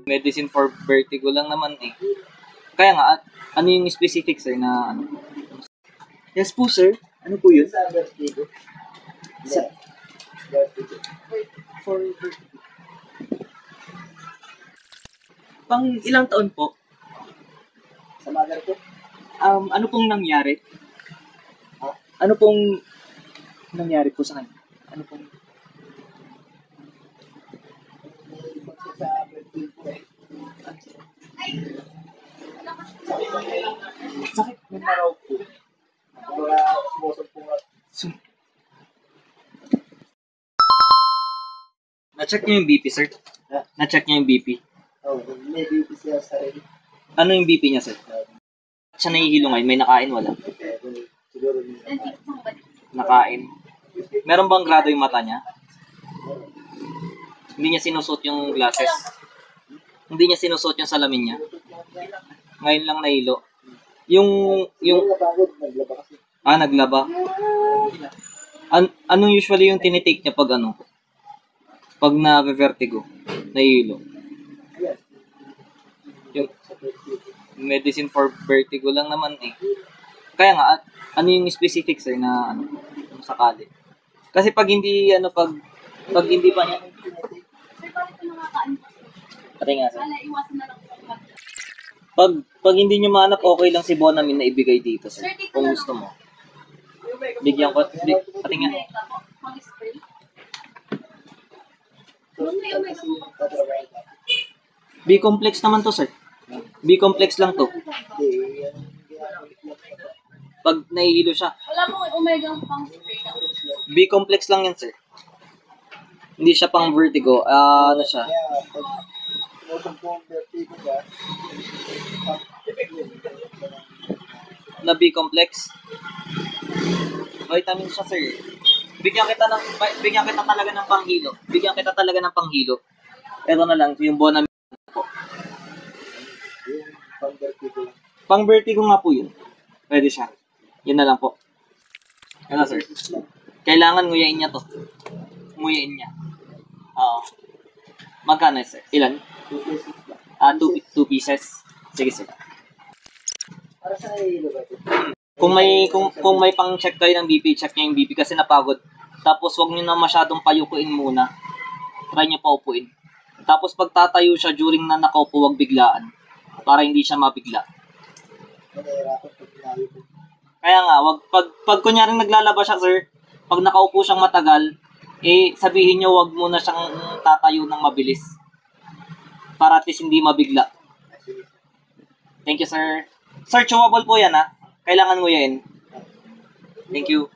Medicine for vertigo lang naman eh. Kaya nga, ano yung specific sir na ano? Yes po sir. Ano po yun? Sa vertigo. Sa, Vertigo. for pang ilang taon po? Sa mother ko. Ano pong nangyari? Ha? Ano pong nangyari po sa kanya? Ano pong Sa vertigo eh. sakit? Yung naraw po. Mga sumusog po nga. Na-check niyo yung BP sir? Ha? Na-check niyo yung BP? Oh, may beauty siya sa rin. Ano yung BP niya sir? Siya nahihilo ngayon, may nakain wala? Siguro niya. Nakain. Meron bang grado yung mata niya? Hindi niya sinusot yung glasses. Hindi niya sinusot yung salamin niya. Ngayon lang nahilo. Yung Napagod, naglaba kasi. naglaba. Anong usually yung tinitake niya pag ano? Pag na-vertigo, nahihilo. Ayan. Yung medicine for vertigo lang naman eh. Kaya nga, ano yung specific sir na ano, kung sakali? Kasi pag hindi, pag hindi pa niya, Sir, bakit ko nakakain po? pati nga sir. Wala, iwasan na lang po. Pag hindi nyo mahanap, okay lang si Bonamin na ibigay dito sir. Kung gusto mo. Bigyan ko, pati nga. Omega po, mag-spray. May omega po. B-complex naman to sir. B-complex lang to. Hindi, yan. Pag nahihilo siya. Wala pong omega pang spray na. B-complex lang yan sir. Hindi siya pang vertigo. Ano siya? Kaya, pag sumusog po ang vertigo ka, Na B-complex. Vitamin siya sir. Bigyan kita talaga ng panghilo. Bigyan kita talaga ng panghilo. Pero na lang, yung Bonamin po. yung pang vertigo lang. Pang vertigo nga po yun. Pwede siya. Yun na lang po. Ano sir? Kailangan nguyain niya to. Nguyain niya. Oo. Magkano sir? Ilan? 2 pesos lang. 2 pieces. Sige sir. Para sa nahihilo ba ito? Kung may pang-check kayo ng BP, check niyo yung BP kasi napagod. Tapos wag niyo na masyadong payukuin muna. Try niyo pa upuin. Tapos pag tatayo siya during na nakaupo, wag biglaan. Para hindi siya mabigla. Nahihirapan pag pinayo ko. Kaya nga, pag kunyaring naglalaba siya, sir, pag nakaupo siyang matagal, sabihin niyo wag muna siyang tatayo ng mabilis. Para at least hindi mabigla. Thank you, sir. Sir, chewable po yan, ha? Kailangan mo yan. Thank you.